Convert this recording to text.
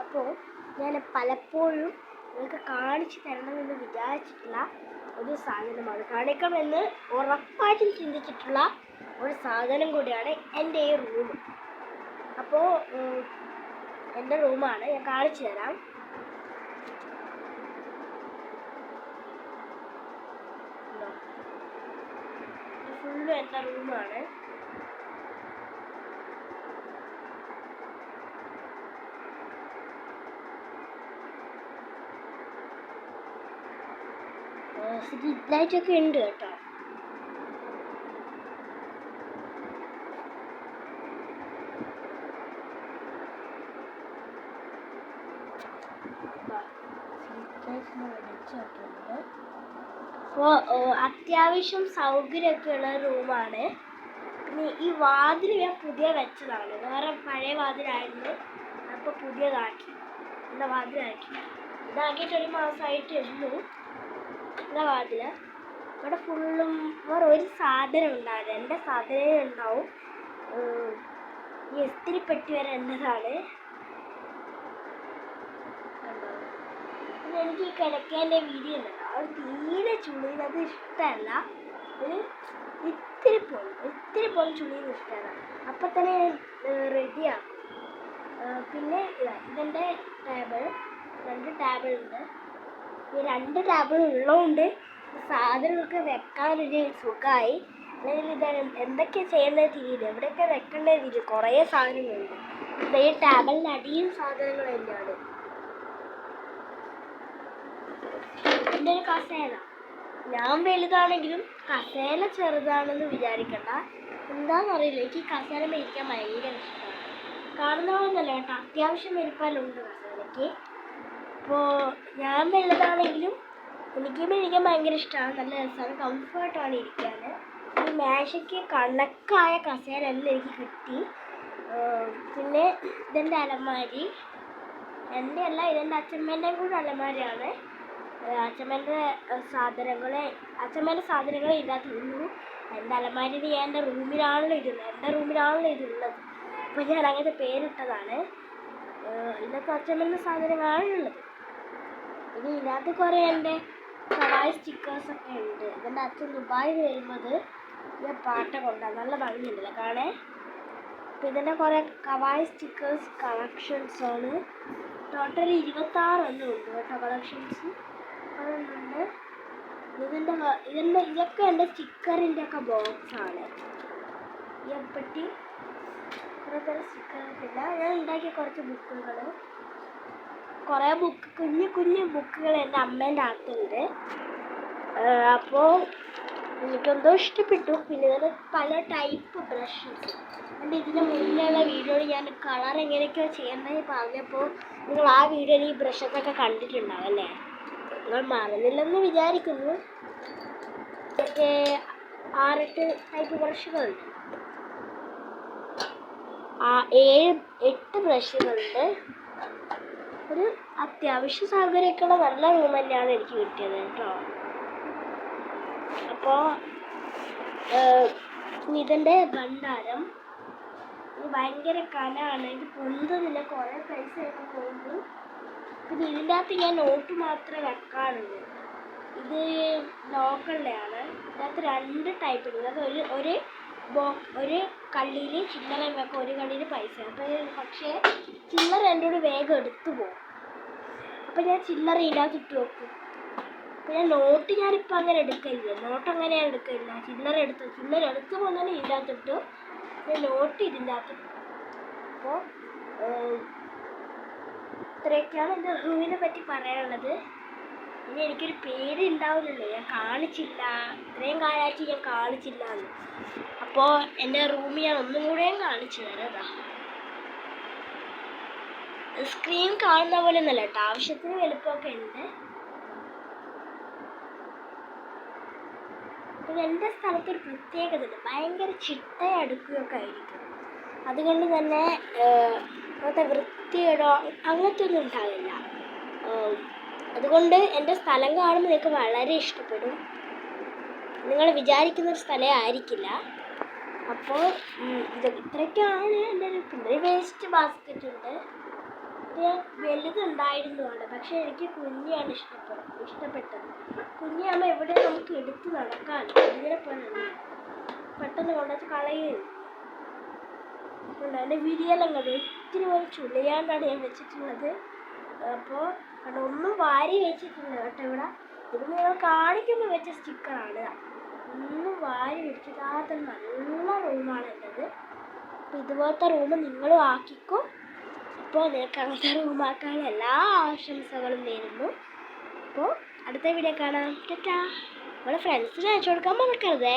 അപ്പോൾ ഞാൻ പലപ്പോഴും നിങ്ങൾക്ക് കാണിച്ചു തരണമെന്ന് വിചാരിച്ചിട്ടുള്ള ഒരു സാധനമാണ്, കാണിക്കണമെന്ന് ഉറപ്പായിട്ടും ചിന്തിച്ചിട്ടുള്ള ഒരു സാധനം കൂടിയാണ് എൻ്റെ ഈ റൂം. അപ്പോൾ എൻ്റെ റൂമാണ്, ഞാൻ കാണിച്ചു തരാം. ഫുള്ളും എൻ്റെ റൂമാണ്. സ്ട്രീറ്റ് ലൈറ്റൊക്കെ ഉണ്ട് കേട്ടോ. അപ്പോൾ അത്യാവശ്യം സൗകര്യമൊക്കെ ഉള്ള റൂമാണ്. പിന്നെ ഈ വാതിൽ ഞാൻ പുതിയ വെച്ചതാണ്, വേറെ പഴയ വാതിലായിരുന്നു, അപ്പോൾ പുതിയതാക്കി, എന്താ വാതിലാക്കി. ഇതാക്കിയിട്ട് 1 മാസമായിട്ട് ഉള്ളൂ. എന്താ വാതിൽ ഇവിടെ ഫുള്ളും വേറെ ഒരു സാധനം ഉണ്ടാവില്ല, എൻ്റെ സാധനമേ ഉണ്ടാവും. ഈ ഇസ്തിരിപ്പെട്ടി വരെ എൻ്റെതാണ്. പിന്നെ എനിക്ക് ഈ കിടക്കേൻ്റെ വീഡിയോ ഉണ്ടല്ലോ, അത് തീരെ ചുളിയുന്നത് ഇഷ്ടമല്ല. ഒരു ഇത്തിരി പോലും ചുളിയുന്നത് ഇഷ്ടമല്ല. അപ്പം തന്നെ റെഡിയാക്കും. പിന്നെ ഇതെൻ്റെ ടേബിൾ, 2 ടേബിൾ ഉണ്ട്. ഈ 2 ടേബിൾ ഉള്ളതുകൊണ്ട് സാധനങ്ങളൊക്കെ വെക്കാനൊരു സുഖമായി. അല്ലെങ്കിൽ ഇത് എന്തൊക്കെ ചെയ്യേണ്ടത് തിരിയില്ല, എവിടെയൊക്കെ വെക്കേണ്ടത് തിരിയും. കുറേ സാധനങ്ങളുണ്ട്. ഈ ടേബിളിൻ്റെ അടിയിൽ സാധനങ്ങൾ തന്നെയാണ്. എൻ്റെ ഒരു കസേല, ഞാൻ വലുതാണെങ്കിലും കസേല ചെറുതാണെന്ന് വിചാരിക്കണ്ട. എന്താണെന്നറിയില്ല, എനിക്ക് കസേല മേടിക്കാൻ ഭയങ്കര ഇഷ്ടമാണ്. കാണുന്നതൊന്നല്ല കേട്ടോ, അത്യാവശ്യം വലുപ്പമുണ്ട് കസേലയ്ക്ക്. അപ്പോൾ ഞാൻ വലുതാണെങ്കിലും എനിക്ക് മേടിക്കാൻ ഭയങ്കര ഇഷ്ടമാണ്, നല്ല രസമാണ്, കംഫർട്ടാണ് ഇരിക്കാൻ. ഈ മേശയ്ക്ക് കണക്കായ കസേരയെല്ലാം എനിക്ക് കിട്ടി. പിന്നെ ഇതെൻ്റെ അലമാരി, എൻ്റെ അല്ല, ഇതെൻ്റെ അച്ഛമ്മേൻ്റെയും കൂടെ അലമാരിയാണ്. അച്ഛമ്മേൻ്റെ സാധനങ്ങളെ ഇതിനകത്തുള്ളൂ. എൻ്റെ അലമാരിയിൽ ഞാൻ എൻ്റെ റൂമിലാണല്ലോ ഇതുള്ളത്. അപ്പോൾ ഞാൻ അങ്ങനത്തെ പേരിട്ടതാണ്. ഇതൊക്കെ അച്ഛമ്മേൻ്റെ സാധനങ്ങളാണുള്ളത്. ഇനി ഇതിനകത്ത് കുറേ എൻ്റെ കവായ് സ്റ്റിക്കേഴ്സൊക്കെ ഉണ്ട്. ഇതെൻ്റെ അച്ഛൻ ദുബായിൽ വരുന്നത് ഞാൻ പാട്ട കൊണ്ടാണ്, നല്ല ഭംഗിയുണ്ടല്ലോ കാണാൻ. അപ്പോൾ ഇതിൻ്റെ കുറേ കവായ് സ്റ്റിക്കേഴ്സ് കളക്ഷൻസാണ്. ടോട്ടൽ 26 എണ്ണം ഉണ്ട് കേട്ടോ കളക്ഷൻസ്. ഉണ്ട് ഇതൊക്കെ എൻ്റെ സ്റ്റിക്കറിൻ്റെ ഒക്കെ ബോക്സാണ്. ഈ പെട്ടി കുറേ തരം സ്റ്റിക്കറൊക്കെ. ഞാൻ ഉണ്ടാക്കിയ കുറച്ച് ബുക്കുകൾ, കുറേ കുഞ്ഞു ബുക്കുകൾ എൻ്റെ അമ്മേൻ്റെ അകത്തുണ്ട്. അപ്പോൾ എനിക്കെന്തോ ഇഷ്ടപ്പെട്ടു. പിന്നെ ഇതിന് പല ടൈപ്പ് ബ്രഷസ്. എൻ്റെ ഇതിന് മുന്നേയുള്ള വീഡിയോയിൽ ഞാൻ കളർ എങ്ങനെയൊക്കെയോ ചെയ്യേണ്ടത് പറഞ്ഞപ്പോൾ നിങ്ങൾ ആ വീഡിയോയിൽ ഈ ബ്രഷസൊക്കെ കണ്ടിട്ടുണ്ടാവും അല്ലേ? നിങ്ങൾ മറന്നില്ലെന്ന് വിചാരിക്കുന്നു. ഇതൊക്കെ 6-8 ടൈപ്പ് ബ്രഷുകളുണ്ട്. 7-8 ബ്രഷുകളുണ്ട്. ഒരു അത്യാവശ്യ സൗകര്യമൊക്കെയുള്ള നല്ല റൂം തന്നെയാണ് എനിക്ക് കിട്ടിയത് കേട്ടോ. അപ്പോൾ ഇതിൻ്റെ ഭണ്ഡാരം, ഇത് ഭയങ്കര കനമാണ്, ഇത് പൊന്തുന്നില്ല, കുറേ പൈസ ഒക്കെ പോകുന്നു. പിന്നെ ഇതിൻ്റെ അകത്ത് ഞാൻ നോട്ട് മാത്രമേ വെക്കാറുള്ളൂ. ഇത് ലോക്കലിൻ്റെയാണ്. ഇതിനകത്ത് 2 ടൈപ്പ് ഉണ്ട്. അത് ഒരു കള്ളിയിൽ ചില്ലറ വെക്കാം, ഒരു കള്ളിയിൽ പൈസ. അപ്പോൾ പക്ഷേ ചില്ലറ എൻ്റെ കൂടെ വേഗം എടുത്തു പോകും. അപ്പോൾ ഞാൻ ചില്ലറ ഇതിനകത്ത് ഇട്ട് വെക്കും. അപ്പോൾ നോട്ട് ഞാനിപ്പോൾ അങ്ങനെ എടുക്കില്ല, ചില്ലറ എടുത്ത് പോകുന്നതിന് ഇതിൻ്റെ അകത്തിട്ടു, ഞാൻ നോട്ട് ഇതിൻ്റെ അകത്തിട്ടു. അപ്പോൾ ഇത്രയൊക്കെയാണ് എൻ്റെ റൂമിനെ പറ്റി പറയാനുള്ളത്. ഇനി എനിക്കൊരു പേര് ഉണ്ടാവില്ലല്ലോ, ഞാൻ കാണിച്ചില്ല, ഇത്രയും കാലമായിട്ട് ഞാൻ കാണിച്ചില്ല എന്ന്. അപ്പോൾ എൻ്റെ റൂമിൽ ഞാൻ ഒന്നും കൂടെയും കാണിച്ചു തരാം. സ്ക്രീൻ കാണുന്ന പോലെ ഒന്നല്ല കേട്ടോ, ആവശ്യത്തിന് വലുപ്പമൊക്കെ ഉണ്ട്. പിന്നെ എൻ്റെ സ്ഥലത്തൊരു പ്രത്യേകത ഉണ്ട്, ഭയങ്കര ചിട്ടയടുക്കുകയൊക്കെ ആയിരിക്കും. അതുകൊണ്ട് തന്നെ അങ്ങനത്തെ വൃത്തിയിടോ അങ്ങനത്തെ ഒന്നും ഉണ്ടാവില്ല. അതുകൊണ്ട് എൻ്റെ സ്ഥലം കാണുമ്പോൾ നിങ്ങൾക്ക് വളരെ ഇഷ്ടപ്പെടും. നിങ്ങൾ വിചാരിക്കുന്നൊരു സ്ഥലം ആയിരിക്കില്ല. അപ്പോൾ ഇത്രയൊക്കെയാണ് എൻ്റെ ഒരു. പിന്നെ വേസ്റ്റ് ബാസ്ക്കറ്റ് ഉണ്ട്. മറ്റേ വലുതുണ്ടായിരുന്നു അവിടെ, പക്ഷെ എനിക്ക് കുഞ്ഞിയാണ് ഇഷ്ടപ്പെട്ടത്. കുഞ്ഞിയാകുമ്പോൾ എവിടെ നമുക്ക് എടുത്ത് നടക്കാൻ ഇതിനെ പോലെ പെട്ടെന്ന് കൊണ്ടുവച്ച് കളയുകയും. എൻ്റെ വിരിയെല്ലാം കണ്ടു ഒത്തിരി പോലെ ചുളിയാണ്ടാണ് ഞാൻ വെച്ചിട്ടുള്ളത്. അപ്പോൾ ഒന്നും വാരി വെച്ചിട്ടില്ല കേട്ടോ. ഇത് നിങ്ങൾ കാണിക്കുമ്പോൾ വെച്ച സ്റ്റിക്കറാണ്. ഒന്നും വാരി വെച്ചിട്ടാത്ത നല്ല റൂമാണ് എൻ്റെത്. അപ്പോൾ ഇതുപോലത്തെ റൂം നിങ്ങളും ആക്കിക്കോ. അപ്പോൾ നിങ്ങൾക്ക് അങ്ങനത്തെ റൂമാക്കാൻ എല്ലാ ആശംസകളും നേരുന്നു. അപ്പോൾ അടുത്ത വീഡിയോ കാണാം. ടാറ്റാ. നമ്മുടെ ഫ്രണ്ട്സിനെ അയച്ചു കൊടുക്കാൻ മറക്കരുതേ.